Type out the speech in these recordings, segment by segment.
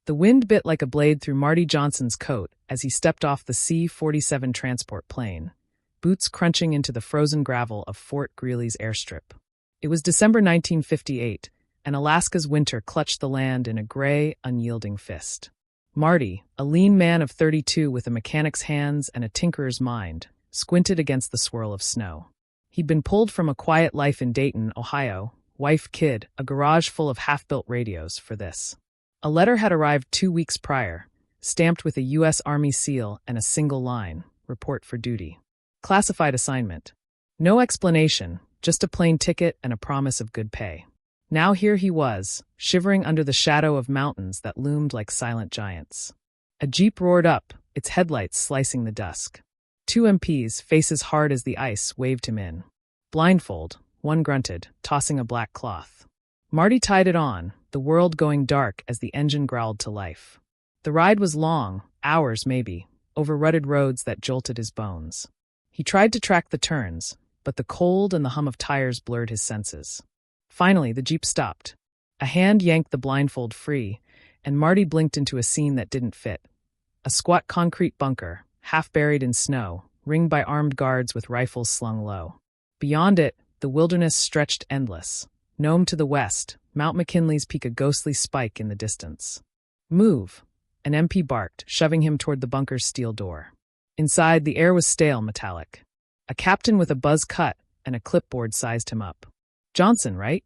The wind bit like a blade through Marty Johnson's coat as he stepped off the C-47 transport plane, boots crunching into the frozen gravel of Fort Greely's airstrip. It was December 1958, and Alaska's winter clutched the land in a gray, unyielding fist. Marty, a lean man of 32 with a mechanic's hands and a tinkerer's mind, squinted against the swirl of snow. He'd been pulled from a quiet life in Dayton, Ohio, wife, kid, a garage full of half-built radios for this. A letter had arrived 2 weeks prior, stamped with a U.S. Army seal and a single line, report for duty. Classified assignment. No explanation, just a plain ticket and a promise of good pay. Now here he was, shivering under the shadow of mountains that loomed like silent giants. A jeep roared up, its headlights slicing the dusk. 2 MPs, faces hard as the ice, waved him in. Blindfold, one grunted, tossing a black cloth. Marty tied it on, the world going dark as the engine growled to life. The ride was long, hours maybe, over rutted roads that jolted his bones. He tried to track the turns, but the cold and the hum of tires blurred his senses. Finally, the jeep stopped. A hand yanked the blindfold free, and Marty blinked into a scene that didn't fit. A squat concrete bunker, half buried in snow, ringed by armed guards with rifles slung low. Beyond it, the wilderness stretched endless. Nome to the west, Mount McKinley's peak a ghostly spike in the distance. Move, an MP barked, shoving him toward the bunker's steel door. Inside, the air was stale, metallic. A captain with a buzz cut and a clipboard sized him up. Johnson, right?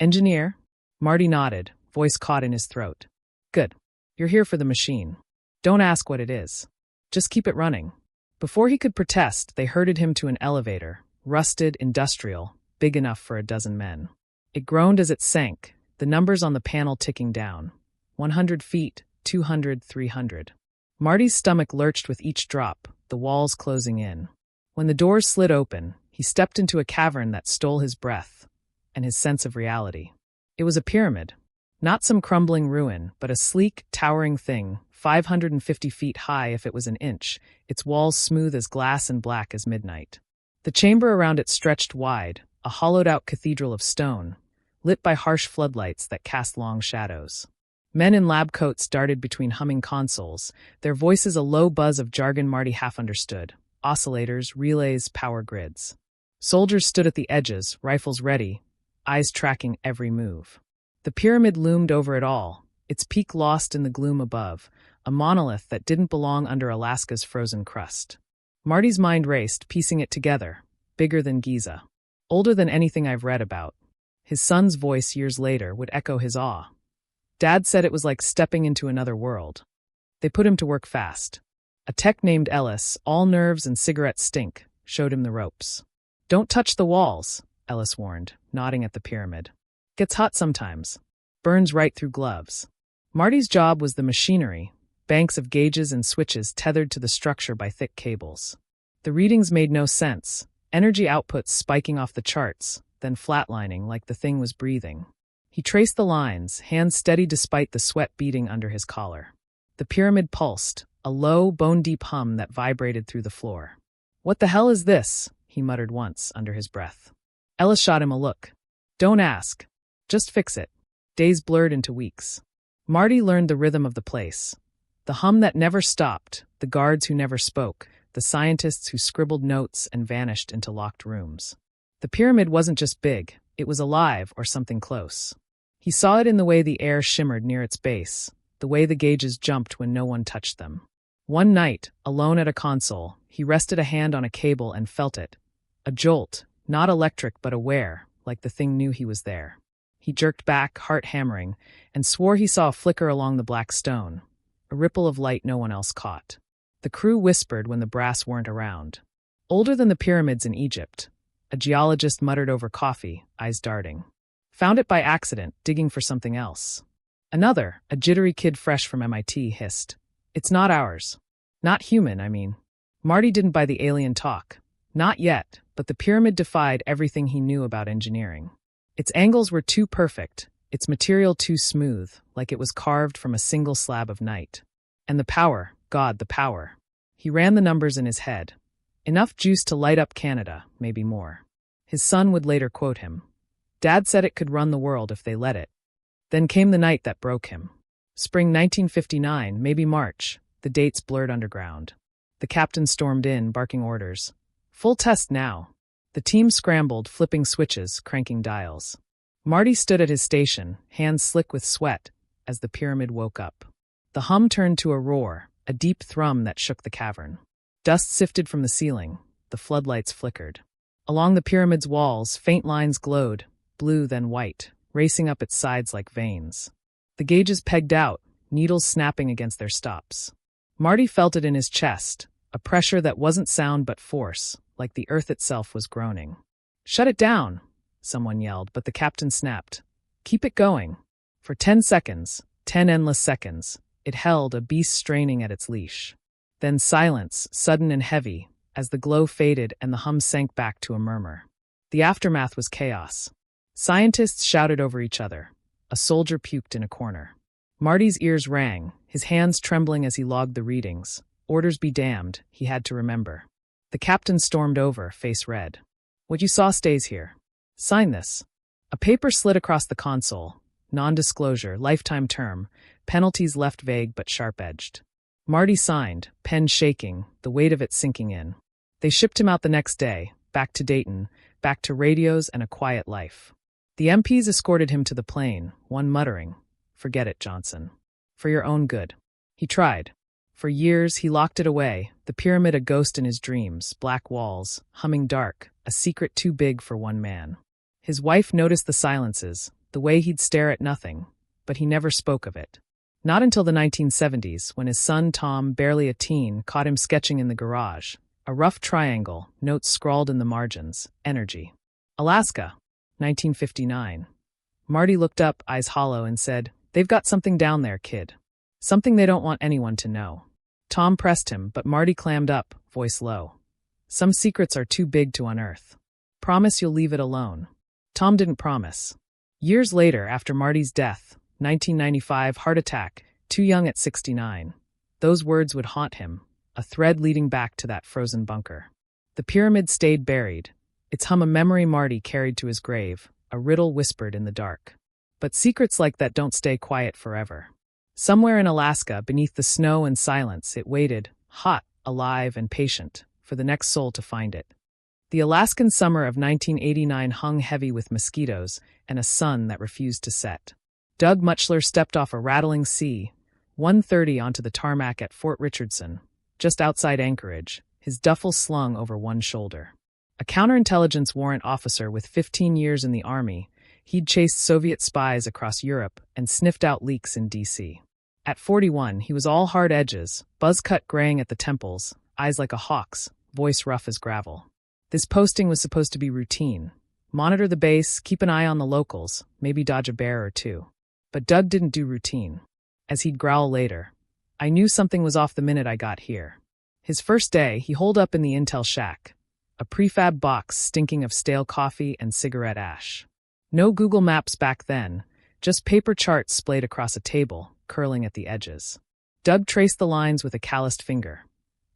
Engineer? Marty nodded, voice caught in his throat. Good. You're here for the machine. Don't ask what it is. Just keep it running. Before he could protest, they herded him to an elevator, rusted, industrial, big enough for a dozen men. It groaned as it sank, the numbers on the panel ticking down. 100 feet, 200, 300. Marty's stomach lurched with each drop, the walls closing in. When the doors slid open, he stepped into a cavern that stole his breath and his sense of reality. It was a pyramid. Not some crumbling ruin, but a sleek, towering thing, 550 feet high if it was an inch, its walls smooth as glass and black as midnight. The chamber around it stretched wide, a hollowed-out cathedral of stone, lit by harsh floodlights that cast long shadows. Men in lab coats darted between humming consoles, their voices a low buzz of jargon Marty half understood. Oscillators, relays, power grids. Soldiers stood at the edges, rifles ready, eyes tracking every move. The pyramid loomed over it all, its peak lost in the gloom above, a monolith that didn't belong under Alaska's frozen crust. Marty's mind raced, piecing it together, bigger than Giza. Older than anything I've read about. His son's voice years later would echo his awe. Dad said it was like stepping into another world. They put him to work fast. A tech named Ellis, all nerves and cigarette stink, showed him the ropes. Don't touch the walls, Ellis warned, nodding at the pyramid. Gets hot sometimes. Burns right through gloves. Marty's job was the machinery, banks of gauges and switches tethered to the structure by thick cables. The readings made no sense, energy outputs spiking off the charts, then flatlining like the thing was breathing. He traced the lines, hands steady despite the sweat beading under his collar. The pyramid pulsed, a low, bone-deep hum that vibrated through the floor. What the hell is this? He muttered once, under his breath. Ellis shot him a look. Don't ask. Just fix it. Days blurred into weeks. Marty learned the rhythm of the place. The hum that never stopped, the guards who never spoke, the scientists who scribbled notes and vanished into locked rooms. The pyramid wasn't just big, it was alive or something close. He saw it in the way the air shimmered near its base, the way the gauges jumped when no one touched them. One night, alone at a console, he rested a hand on a cable and felt it. A jolt, not electric but aware, like the thing knew he was there. He jerked back, heart hammering, and swore he saw a flicker along the black stone, a ripple of light no one else caught. The crew whispered when the brass weren't around. Older than the pyramids in Egypt, a geologist muttered over coffee, eyes darting. Found it by accident, digging for something else. Another, a jittery kid fresh from MIT, hissed. It's not ours. Not human, I mean. Marty didn't buy the alien talk. Not yet, but the pyramid defied everything he knew about engineering. Its angles were too perfect, its material too smooth, like it was carved from a single slab of night. And the power, God, the power. He ran the numbers in his head. Enough juice to light up Canada, maybe more. His son would later quote him. Dad said it could run the world if they let it. Then came the night that broke him. Spring 1959, maybe March. The dates blurred underground. The captain stormed in, barking orders. Full test now. The team scrambled, flipping switches, cranking dials. Marty stood at his station, hands slick with sweat, as the pyramid woke up. The hum turned to a roar, a deep thrum that shook the cavern. Dust sifted from the ceiling. The floodlights flickered. Along the pyramid's walls, faint lines glowed, blue then white, racing up its sides like veins. The gauges pegged out, needles snapping against their stops. Marty felt it in his chest, a pressure that wasn't sound but force, like the earth itself was groaning. "Shut it down," someone yelled, but the captain snapped. "Keep it going." For 10 seconds, 10 endless seconds, it held, a beast straining at its leash. Then silence, sudden and heavy, as the glow faded and the hum sank back to a murmur. The aftermath was chaos. Scientists shouted over each other. A soldier puked in a corner. Marty's ears rang, his hands trembling as he logged the readings. Orders be damned, he had to remember. The captain stormed over, face red. "What you saw stays here. Sign this." A paper slid across the console. Non-disclosure, lifetime term, penalties left vague but sharp-edged. Marty signed, pen shaking, the weight of it sinking in. They shipped him out the next day, back to Dayton, back to radios and a quiet life. The MPs escorted him to the plane, one muttering, "Forget it, Johnson. For your own good." He tried. For years, he locked it away, the pyramid a ghost in his dreams, black walls, humming dark, a secret too big for one man. His wife noticed the silences, the way he'd stare at nothing, but he never spoke of it. Not until the 1970s, when his son Tom, barely a teen, caught him sketching in the garage. A rough triangle, notes scrawled in the margins, energy. Alaska, 1959. Marty looked up, eyes hollow, and said, "They've got something down there, kid. Something they don't want anyone to know." Tom pressed him, but Marty clammed up, voice low. "Some secrets are too big to unearth. Promise you'll leave it alone." Tom didn't promise. Years later, after Marty's death, 1995, heart attack, too young at 69. Those words would haunt him, a thread leading back to that frozen bunker. The pyramid stayed buried, its hum a memory Marty carried to his grave, a riddle whispered in the dark. But secrets like that don't stay quiet forever. Somewhere in Alaska, beneath the snow and silence, it waited, hot, alive, and patient, for the next soul to find it. The Alaskan summer of 1989 hung heavy with mosquitoes and a sun that refused to set. Doug Muchler stepped off a rattling C-130 onto the tarmac at Fort Richardson, just outside Anchorage, his duffel slung over one shoulder. A counterintelligence warrant officer with 15 years in the Army, he'd chased Soviet spies across Europe and sniffed out leaks in D.C. At 41, he was all hard edges, buzz-cut graying at the temples, eyes like a hawk's, voice rough as gravel. This posting was supposed to be routine. Monitor the base, keep an eye on the locals, maybe dodge a bear or two. But Doug didn't do routine. As he'd growl later, "I knew something was off the minute I got here." His first day, he holed up in the intel shack, a prefab box stinking of stale coffee and cigarette ash. No Google Maps back then, just paper charts splayed across a table, curling at the edges. Doug traced the lines with a calloused finger.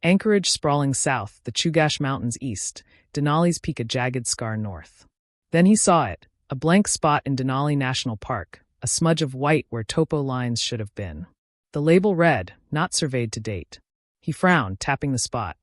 Anchorage sprawling south, the Chugach Mountains east, Denali's Peak a jagged scar north. Then he saw it, a blank spot in Denali National Park, a smudge of white where topo lines should have been. The label read, "Not surveyed to date." He frowned, tapping the spot.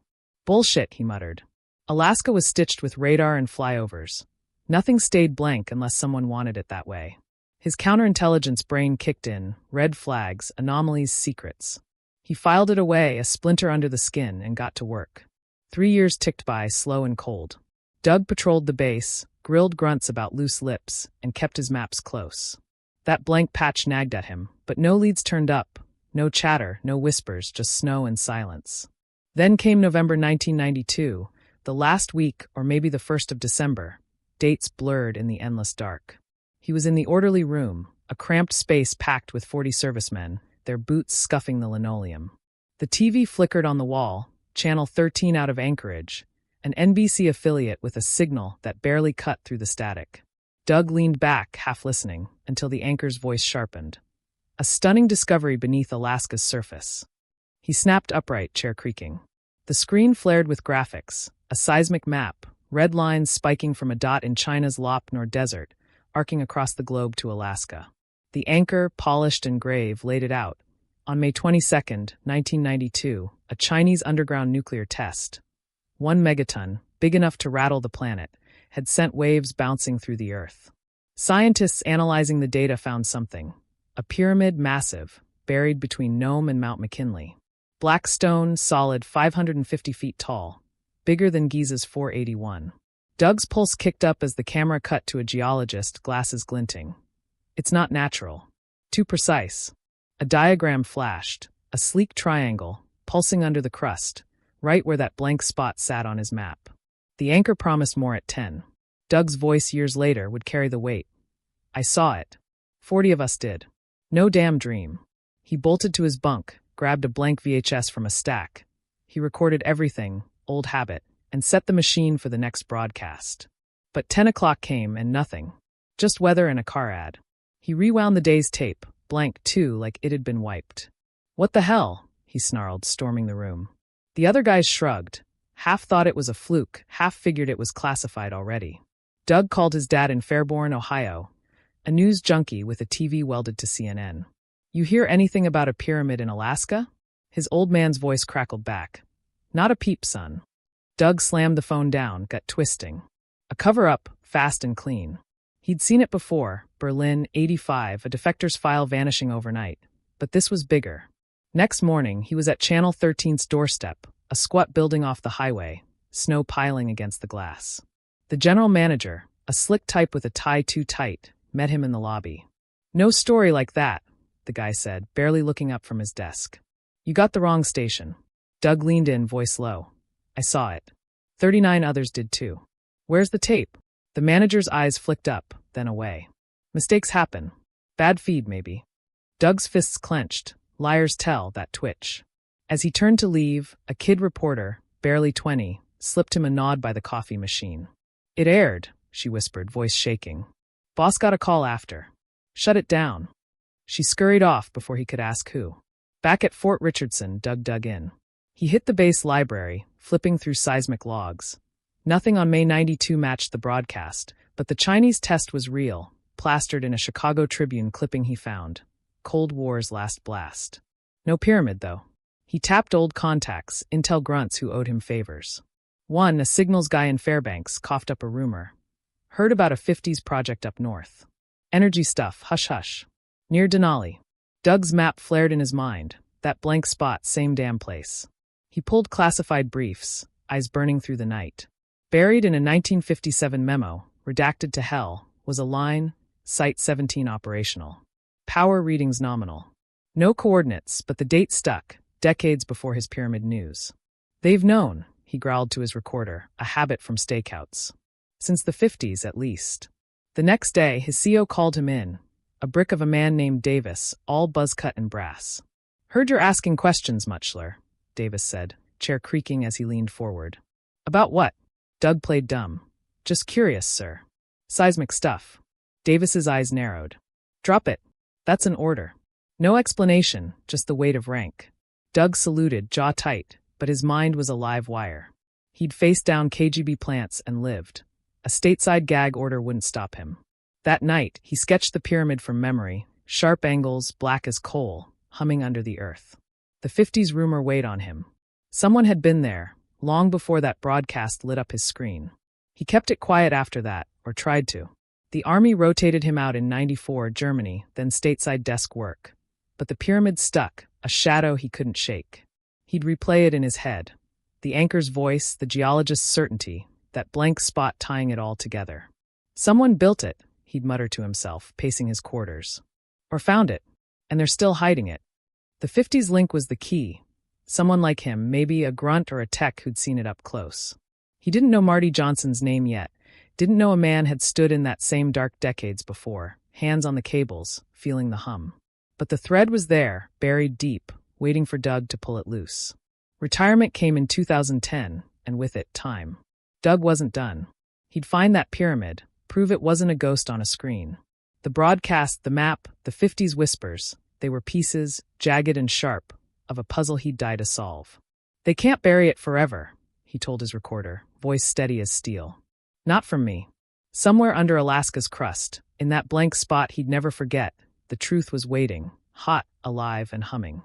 "Bullshit," he muttered. Alaska was stitched with radar and flyovers. Nothing stayed blank unless someone wanted it that way. His counterintelligence brain kicked in, red flags, anomalies, secrets. He filed it away, a splinter under the skin, and got to work. 3 years ticked by, slow and cold. Doug patrolled the base, grilled grunts about loose lips, and kept his maps close. That blank patch nagged at him, but no leads turned up. No chatter, no whispers, just snow and silence. Then came November 1992, the last week, or maybe the 1st of December. Dates blurred in the endless dark. He was in the orderly room, a cramped space packed with 40 servicemen, their boots scuffing the linoleum. The TV flickered on the wall, Channel 13 out of Anchorage, an NBC affiliate with a signal that barely cut through the static. Doug leaned back, half listening, until the anchor's voice sharpened. A stunning discovery beneath Alaska's surface. He snapped upright, chair creaking. The screen flared with graphics, a seismic map, red lines spiking from a dot in China's Lop Nor Desert, arcing across the globe to Alaska. The anchor, polished and grave, laid it out. On May 22, 1992, a Chinese underground nuclear test, 1 megaton, big enough to rattle the planet, had sent waves bouncing through the Earth. Scientists analyzing the data found something. A pyramid massive, buried between Nome and Mount McKinley. Black stone, solid, 550 feet tall, bigger than Giza's 481. Doug's pulse kicked up as the camera cut to a geologist, glasses glinting. It's not natural. Too precise. A diagram flashed, a sleek triangle, pulsing under the crust, right where that blank spot sat on his map. The anchor promised more at 10. Doug's voice years later would carry the weight. I saw it. 40 of us did. No damn dream. He bolted to his bunk, grabbed a blank VHS from a stack. He recorded everything, old habit, and set the machine for the next broadcast. But 10 o'clock came and nothing. Just weather and a car ad. He rewound the day's tape, blank too, like it had been wiped. What the hell? He snarled, storming the room. The other guys shrugged. Half thought it was a fluke, half figured it was classified already. Doug called his dad in Fairborn, Ohio, a news junkie with a TV welded to CNN. You hear anything about a pyramid in Alaska? His old man's voice crackled back. Not a peep, son. Doug slammed the phone down, gut twisting. A cover-up, fast and clean. He'd seen it before, Berlin, 85, a defector's file vanishing overnight. But this was bigger. Next morning, he was at Channel 13's doorstep, a squat building off the highway, snow piling against the glass. The general manager, a slick type with a tie too tight, met him in the lobby. No story like that, the guy said, barely looking up from his desk. You got the wrong station. Doug leaned in, voice low. I saw it. 39 others did too. Where's the tape? The manager's eyes flicked up, then away. Mistakes happen. Bad feed, maybe. Doug's fists clenched. Liars tell, that twitch. As he turned to leave, a kid reporter, barely 20, slipped him a nod by the coffee machine. It aired, she whispered, voice shaking. Boss got a call after. Shut it down. She scurried off before he could ask who. Back at Fort Richardson, Doug dug in. He hit the base library, flipping through seismic logs. Nothing on May 92 matched the broadcast, but the Chinese test was real, plastered in a Chicago Tribune clipping he found. Cold War's last blast. No pyramid, though. He tapped old contacts, intel grunts who owed him favors. One, a signals guy in Fairbanks, coughed up a rumor. Heard about a 50s project up north. Energy stuff, hush-hush. Near Denali. Doug's map flared in his mind. That blank spot, same damn place. He pulled classified briefs, eyes burning through the night. Buried in a 1957 memo, redacted to hell, was a line, Site 17 operational. Power readings nominal. No coordinates, but the date stuck, decades before his pyramid news. They've known, he growled to his recorder, a habit from stakeouts. Since the 50s, at least. The next day, his CO called him in, a brick of a man named Davis, all buzzcut and brass. Heard you're asking questions, Muchler, Davis said, chair creaking as he leaned forward. About what? Doug played dumb. Just curious, sir. Seismic stuff. Davis's eyes narrowed. Drop it. That's an order. No explanation, just the weight of rank. Doug saluted, jaw tight, but his mind was a live wire. He'd faced down KGB plants and lived. A stateside gag order wouldn't stop him. That night, he sketched the pyramid from memory, sharp angles, black as coal, humming under the earth. The 50s rumor weighed on him. Someone had been there, long before that broadcast lit up his screen. He kept it quiet after that, or tried to. The army rotated him out in 94, Germany, then stateside desk work. But the pyramid stuck, a shadow he couldn't shake. He'd replay it in his head. The anchor's voice, the geologist's certainty, that blank spot tying it all together. Someone built it, he'd mutter to himself, pacing his quarters. Or found it, and they're still hiding it. The 50s link was the key. Someone like him, maybe a grunt or a tech who'd seen it up close. He didn't know Marty Johnson's name yet, didn't know a man had stood in that same dark decades before, hands on the cables, feeling the hum. But the thread was there, buried deep, waiting for Doug to pull it loose. Retirement came in 2010, and with it, time. Doug wasn't done. He'd find that pyramid, prove it wasn't a ghost on a screen. The broadcast, the map, the 50s whispers, they were pieces, jagged and sharp, of a puzzle he'd die to solve. They can't bury it forever, he told his recorder, voice steady as steel. Not from me. Somewhere under Alaska's crust, in that blank spot he'd never forget, the truth was waiting, hot, alive, and humming.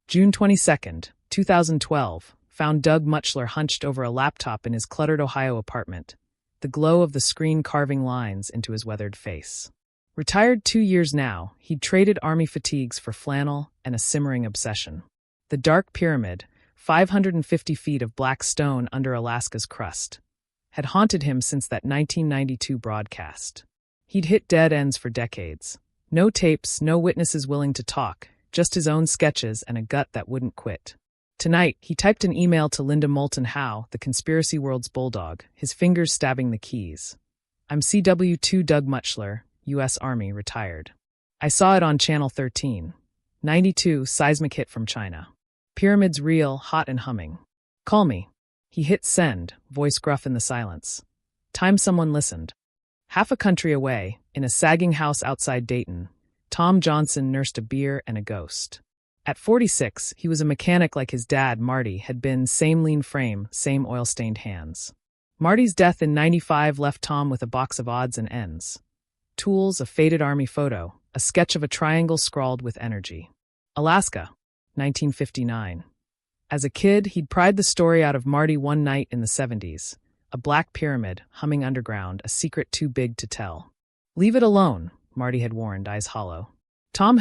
June 22nd, 2012, found Doug Muchler hunched over a laptop in his cluttered Ohio apartment, the glow of the screen carving lines into his weathered face. Retired 2 years now, he'd traded Army fatigues for flannel and a simmering obsession. The Dark Pyramid, 550 feet of black stone under Alaska's crust, had haunted him since that 1992 broadcast. He'd hit dead ends for decades. No tapes, no witnesses willing to talk, just his own sketches and a gut that wouldn't quit. Tonight, he typed an email to Linda Moulton Howe, the conspiracy world's bulldog, his fingers stabbing the keys. I'm CW2 Doug Muchler, U.S. Army, retired. I saw it on Channel 13. 92, seismic hit from China. Pyramids real, hot and humming. Call me. He hit send, voice gruff in the silence. Time someone listened. Half a country away, in a sagging house outside Dayton, Tom Johnson nursed a beer and a ghost. At 46, he was a mechanic like his dad, Marty, had been, same lean frame, same oil-stained hands. Marty's death in 95 left Tom with a box of odds and ends. Tools, a faded Army photo, a sketch of a triangle scrawled with energy. Alaska, 1959. As a kid, he'd pried the story out of Marty one night in the 70s. A black pyramid, humming underground, a secret too big to tell. Leave it alone, Marty had warned, eyes hollow. Tom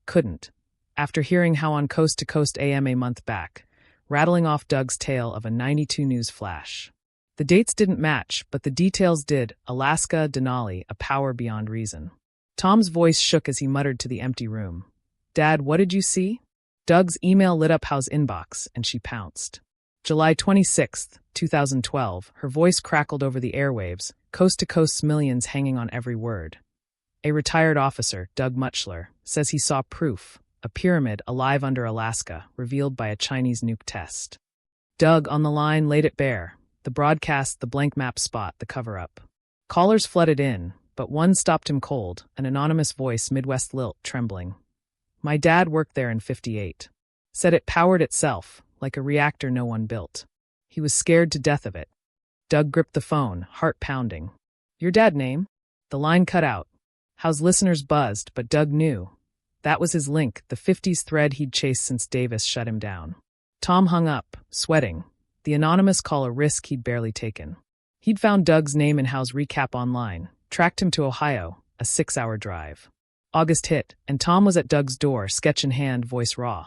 couldn't. After hearing how on Coast to Coast AM a month back, rattling off Doug's tale of a 92 News flash. The dates didn't match, but the details did. Alaska, Denali, a power beyond reason. Tom's voice shook as he muttered to the empty room. Dad, what did you see? Doug's email lit up Howe's inbox, and she pounced. July 26, 2012, her voice crackled over the airwaves, Coast to Coast's millions hanging on every word. A retired officer, Doug Muchler, says he saw proof. A pyramid alive under Alaska, revealed by a Chinese nuke test. Doug, on the line, laid it bare. The broadcast, the blank map spot, the cover-up. Callers flooded in, but one stopped him cold, an anonymous voice, Midwest lilt, trembling. My dad worked there in 58. Said it powered itself, like a reactor no one built. He was scared to death of it. Doug gripped the phone, heart pounding. Your dad name? The line cut out. Howe's listeners buzzed, but Doug knew. That was his link, the 50s thread he'd chased since Davis shut him down. Tom hung up, sweating. The anonymous call a risk he'd barely taken. He'd found Doug's name in Howe's recap online, tracked him to Ohio, a 6-hour drive. August hit, and Tom was at Doug's door, sketch in hand, voice raw.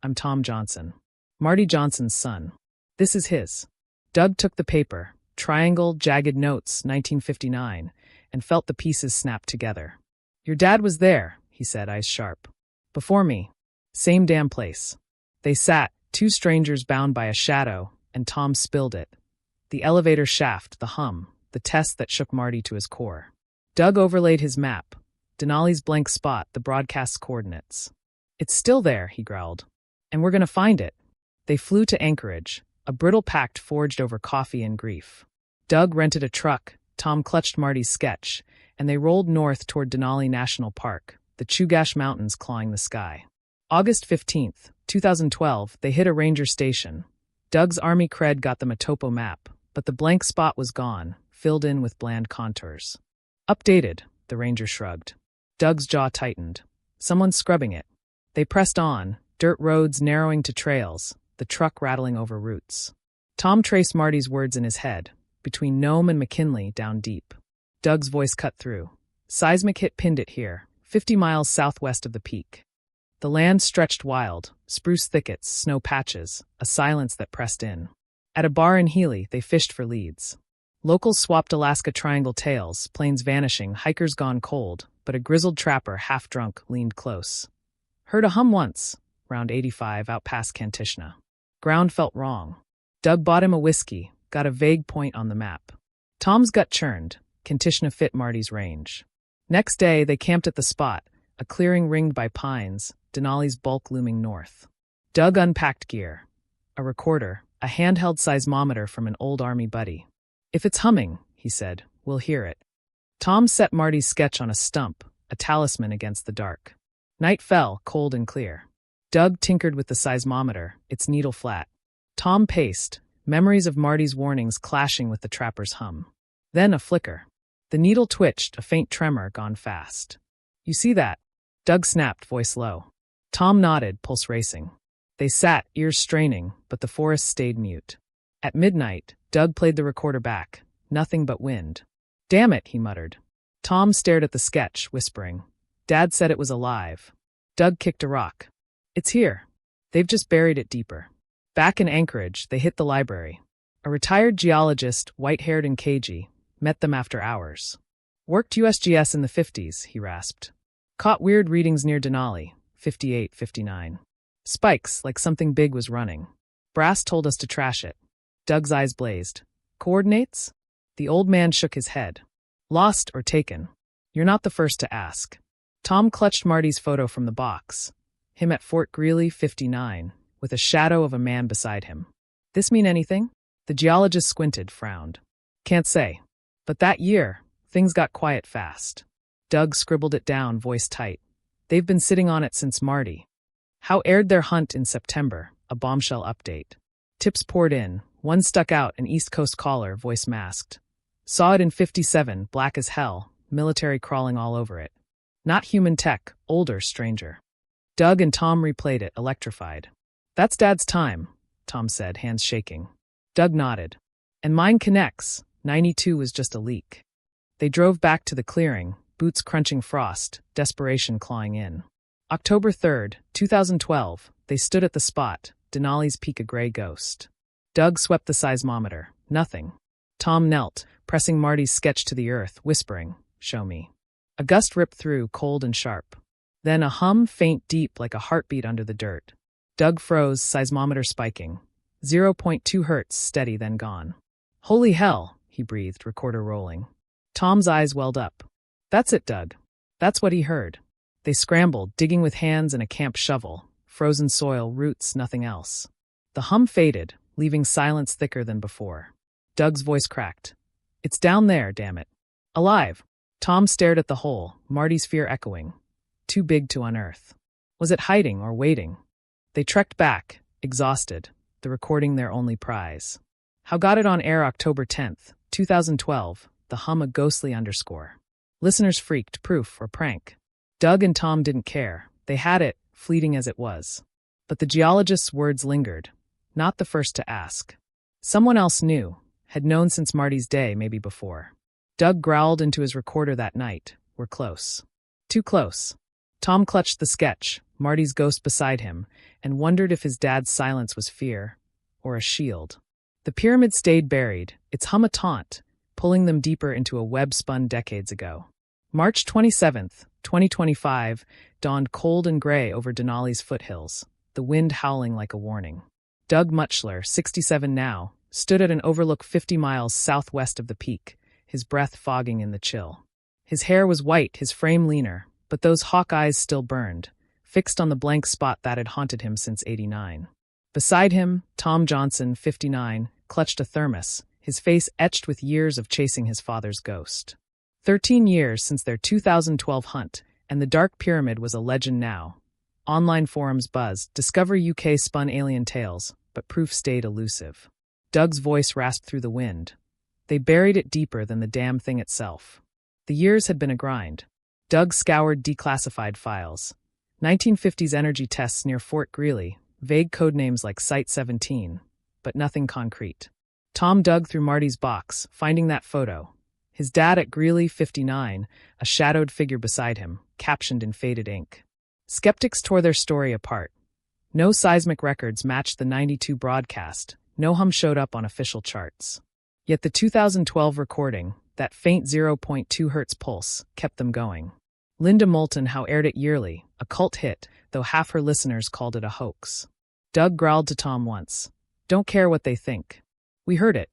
I'm Tom Johnson. Marty Johnson's son. This is his. Doug took the paper, triangle, jagged notes, 1959, and felt the pieces snap together. Your dad was there, he said, eyes sharp. Before me. Same damn place. They sat, two strangers bound by a shadow, and Tom spilled it. The elevator shaft, the hum, the test that shook Marty to his core. Doug overlaid his map, Denali's blank spot, the broadcast's coordinates. It's still there, he growled. And we're gonna find it. They flew to Anchorage, a brittle pact forged over coffee and grief. Doug rented a truck, Tom clutched Marty's sketch, and they rolled north toward Denali National Park, the Chugach Mountains clawing the sky. August 15, 2012, they hit a ranger station. Doug's Army cred got them a topo map, but the blank spot was gone, filled in with bland contours. Updated, the ranger shrugged. Doug's jaw tightened. Someone's scrubbing it. They pressed on, dirt roads narrowing to trails, the truck rattling over roots. Tom traced Marty's words in his head, between Nome and McKinley, down deep. Doug's voice cut through. Seismic hit pinned it here, 50 miles southwest of the peak. The land stretched wild, spruce thickets, snow patches, a silence that pressed in. At a bar in Healy, they fished for leads. Locals swapped Alaska Triangle tales, planes vanishing, hikers gone cold, but a grizzled trapper, half-drunk, leaned close. Heard a hum once, round 85 out past Kantishna. Ground felt wrong. Doug bought him a whiskey, got a vague point on the map. Tom's gut churned. Kantishna fit Marty's range. Next day, they camped at the spot, a clearing ringed by pines, Denali's bulk looming north. Doug unpacked gear. A recorder, a handheld seismometer from an old Army buddy. If it's humming, he said, we'll hear it. Tom set Marty's sketch on a stump, a talisman against the dark. Night fell, cold and clear. Doug tinkered with the seismometer, its needle flat. Tom paced, memories of Marty's warnings clashing with the trapper's hum. Then a flicker. The needle twitched, a faint tremor, gone fast. You see that? Doug snapped, voice low. Tom nodded, pulse racing. They sat, ears straining, but the forest stayed mute. At midnight, Doug played the recorder back. Nothing but wind. Damn it, he muttered. Tom stared at the sketch, whispering. Dad said it was alive. Doug kicked a rock. It's here. They've just buried it deeper. Back in Anchorage, they hit the library. A retired geologist, white-haired and cagey, met them after hours. Worked USGS in the 50s, he rasped. Caught weird readings near Denali, 58, 59. Spikes, like something big was running. Brass told us to trash it. Doug's eyes blazed. Coordinates? The old man shook his head. Lost or taken? You're not the first to ask. Tom clutched Marty's photo from the box. Him at Fort Greely, 59, with a shadow of a man beside him. This mean anything? The geologist squinted, frowned. Can't say. But that year, things got quiet fast. Doug scribbled it down, voice tight. They've been sitting on it since Marty. How aired their hunt in September, a bombshell update. Tips poured in, one stuck out, an East Coast caller, voice masked. Saw it in 57, black as hell, military crawling all over it. Not human tech, older, stranger. Doug and Tom replayed it, electrified. That's Dad's time, Tom said, hands shaking. Doug nodded. And mine connects, 92 was just a leak. They drove back to the clearing, boots crunching frost, desperation clawing in. October 3rd, 2012, they stood at the spot, Denali's Peak a gray ghost. Doug swept the seismometer, nothing. Tom knelt, pressing Marty's sketch to the earth, whispering, show me. A gust ripped through, cold and sharp. Then a hum, faint, deep, like a heartbeat under the dirt. Doug froze, seismometer spiking. 0.2 hertz, steady, then gone. Holy hell, he breathed, recorder rolling. Tom's eyes welled up. That's it, Doug. That's what he heard. They scrambled, digging with hands and a camp shovel. Frozen soil, roots, nothing else. The hum faded, leaving silence thicker than before. Doug's voice cracked. It's down there, damn it. Alive. Tom stared at the hole, Marty's fear echoing. Too big to unearth. Was it hiding or waiting? They trekked back, exhausted, the recording their only prize. How got it on air October 10th, 2012, the hum a ghostly underscore. Listeners freaked, proof or prank. Doug and Tom didn't care. They had it, fleeting as it was. But the geologist's words lingered. Not the first to ask. Someone else knew, had known since Marty's day, maybe before. Doug growled into his recorder that night. We're close. Too close. Tom clutched the sketch, Marty's ghost beside him, and wondered if his dad's silence was fear or a shield. The pyramid stayed buried, its hum a taunt, pulling them deeper into a web spun decades ago. March 27th, 2025, dawned cold and gray over Denali's foothills, the wind howling like a warning. Doug Mutchler, 67 now, stood at an overlook 50 miles southwest of the peak, his breath fogging in the chill. His hair was white, his frame leaner, but those hawk eyes still burned, fixed on the blank spot that had haunted him since '89. Beside him, Tom Johnson, 59, clutched a thermos, his face etched with years of chasing his father's ghost. 13 years since their 2012 hunt, and the Dark Pyramid was a legend now. Online forums buzzed, Discover UK spun alien tales, but proof stayed elusive. Doug's voice rasped through the wind. They buried it deeper than the damn thing itself. The years had been a grind. Doug scoured declassified files. 1950s energy tests near Fort Greely, vague codenames like Site 17, but nothing concrete. Tom dug through Marty's box, finding that photo. His dad at Greely, 59, a shadowed figure beside him, captioned in faded ink. Skeptics tore their story apart. No seismic records matched the '92 broadcast, no hum showed up on official charts. Yet the 2012 recording, that faint 0.2 hertz pulse, kept them going. Linda Moulton Howe aired it yearly, a cult hit, though half her listeners called it a hoax. Doug growled to Tom once. Don't care what they think. We heard it.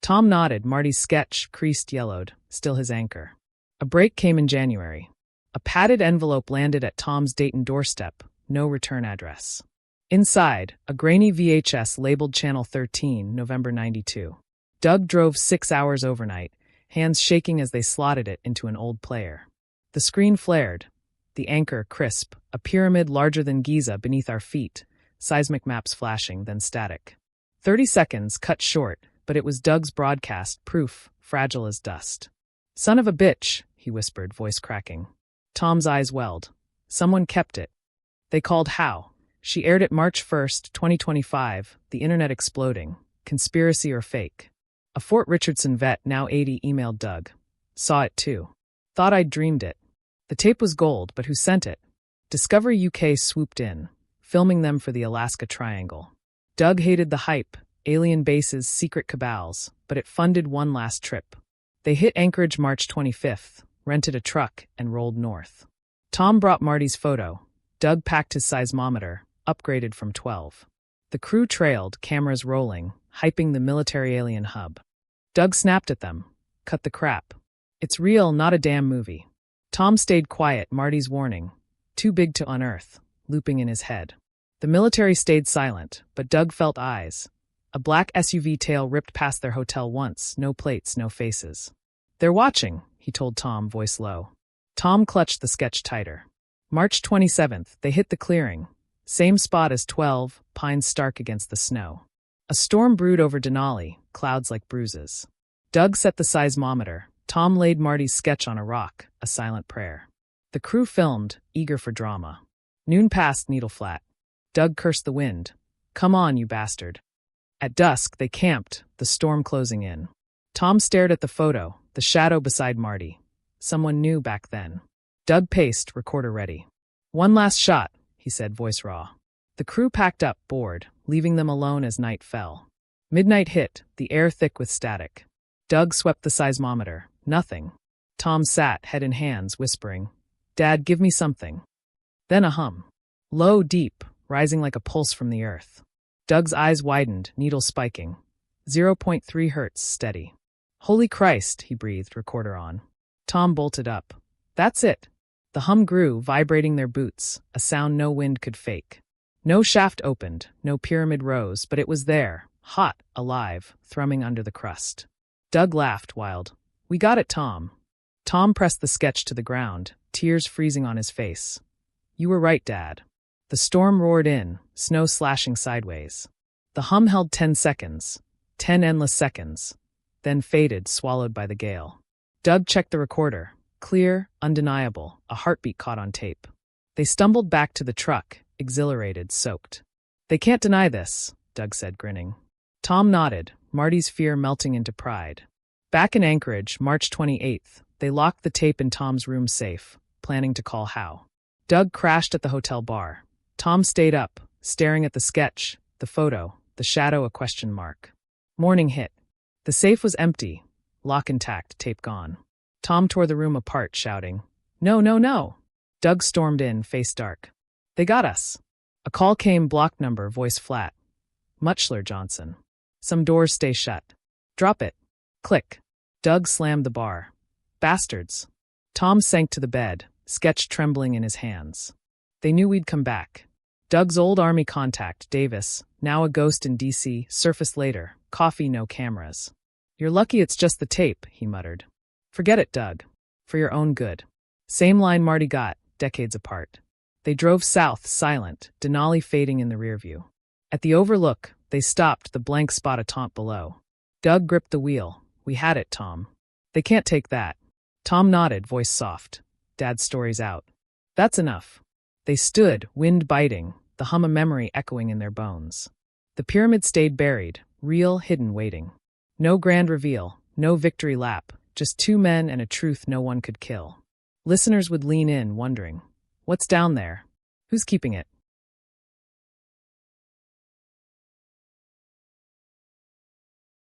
Tom nodded, Marty's sketch, creased, yellowed, still his anchor. A break came in January. A padded envelope landed at Tom's Dayton doorstep, no return address. Inside, a grainy VHS labeled Channel 13, November '92. Doug drove 6 hours overnight, hands shaking as they slotted it into an old player. The screen flared, the anchor crisp, a pyramid larger than Giza beneath our feet, seismic maps flashing, then static. 30 seconds cut short, but it was Doug's broadcast, proof, fragile as dust. Son of a bitch, he whispered, voice cracking. Tom's eyes welled. Someone kept it. They called How. She aired it March 1st, 2025, the internet exploding. Conspiracy or fake? A Fort Richardson vet, now 80, emailed Doug. Saw it too. Thought I'd dreamed it. The tape was gold, but who sent it? Discovery UK swooped in, filming them for the Alaska Triangle. Doug hated the hype, alien bases, secret cabals, but it funded one last trip. They hit Anchorage March 25th, rented a truck, and rolled north. Tom brought Marty's photo. Doug packed his seismometer, upgraded from 12. The crew trailed, cameras rolling, hyping the military alien hub. Doug snapped at them. Cut the crap. It's real, not a damn movie. Tom stayed quiet, Marty's warning. Too big to unearth, looping in his head. The military stayed silent, but Doug felt eyes. A black SUV tail ripped past their hotel once, no plates, no faces. They're watching, he told Tom, voice low. Tom clutched the sketch tighter. March 27th, they hit the clearing. Same spot as 12, pines stark against the snow. A storm brewed over Denali, clouds like bruises. Doug set the seismometer. Tom laid Marty's sketch on a rock, a silent prayer. The crew filmed, eager for drama. Noon passed, needle flat. Doug cursed the wind. Come on, you bastard. At dusk, they camped, the storm closing in. Tom stared at the photo, the shadow beside Marty. Someone knew back then. Doug paced, recorder ready. One last shot, he said, voice raw. The crew packed up, bored, leaving them alone as night fell. Midnight hit, the air thick with static. Doug swept the seismometer. Nothing. Tom sat, head in hands, whispering, Dad, give me something. Then a hum. Low, deep, rising like a pulse from the earth. Doug's eyes widened, needle spiking. 0.3 hertz, steady. Holy Christ, he breathed, recorder on. Tom bolted up. That's it. The hum grew, vibrating their boots, a sound no wind could fake. No shaft opened, no pyramid rose, but it was there, hot, alive, thrumming under the crust. Doug laughed, wild. We got it, Tom. Tom pressed the sketch to the ground, tears freezing on his face. You were right, Dad. The storm roared in, snow slashing sideways. The hum held 10 seconds, 10 endless seconds, then faded, swallowed by the gale. Doug checked the recorder. Clear, undeniable, a heartbeat caught on tape. They stumbled back to the truck, exhilarated, soaked. They can't deny this, Doug said, grinning. Tom nodded, Marty's fear melting into pride. Back in Anchorage, March 28th, they locked the tape in Tom's room safe, planning to call How. Doug crashed at the hotel bar. Tom stayed up, staring at the sketch, the photo, the shadow, a question mark. Morning hit. The safe was empty, lock intact, tape gone. Tom tore the room apart, shouting, No, no, no. Doug stormed in, face dark. They got us. A call came, block number, voice flat. Mutchler Johnson. Some doors stay shut. Drop it. Click. Doug slammed the bar. Bastards. Tom sank to the bed, sketch trembling in his hands. They knew we'd come back. Doug's old army contact, Davis, now a ghost in D.C., surfaced later. Coffee, no cameras. You're lucky it's just the tape, he muttered. Forget it, Doug. For your own good. Same line Marty got, decades apart. They drove south, silent, Denali fading in the rearview. At the overlook, they stopped, the blank spot a taunt below. Doug gripped the wheel. We had it, Tom. They can't take that. Tom nodded, voice soft. Dad's story's out. That's enough. They stood, wind biting, the hum of memory echoing in their bones. The pyramid stayed buried, real, hidden, waiting. No grand reveal, no victory lap, just two men and a truth no one could kill. Listeners would lean in, wondering, what's down there? Who's keeping it?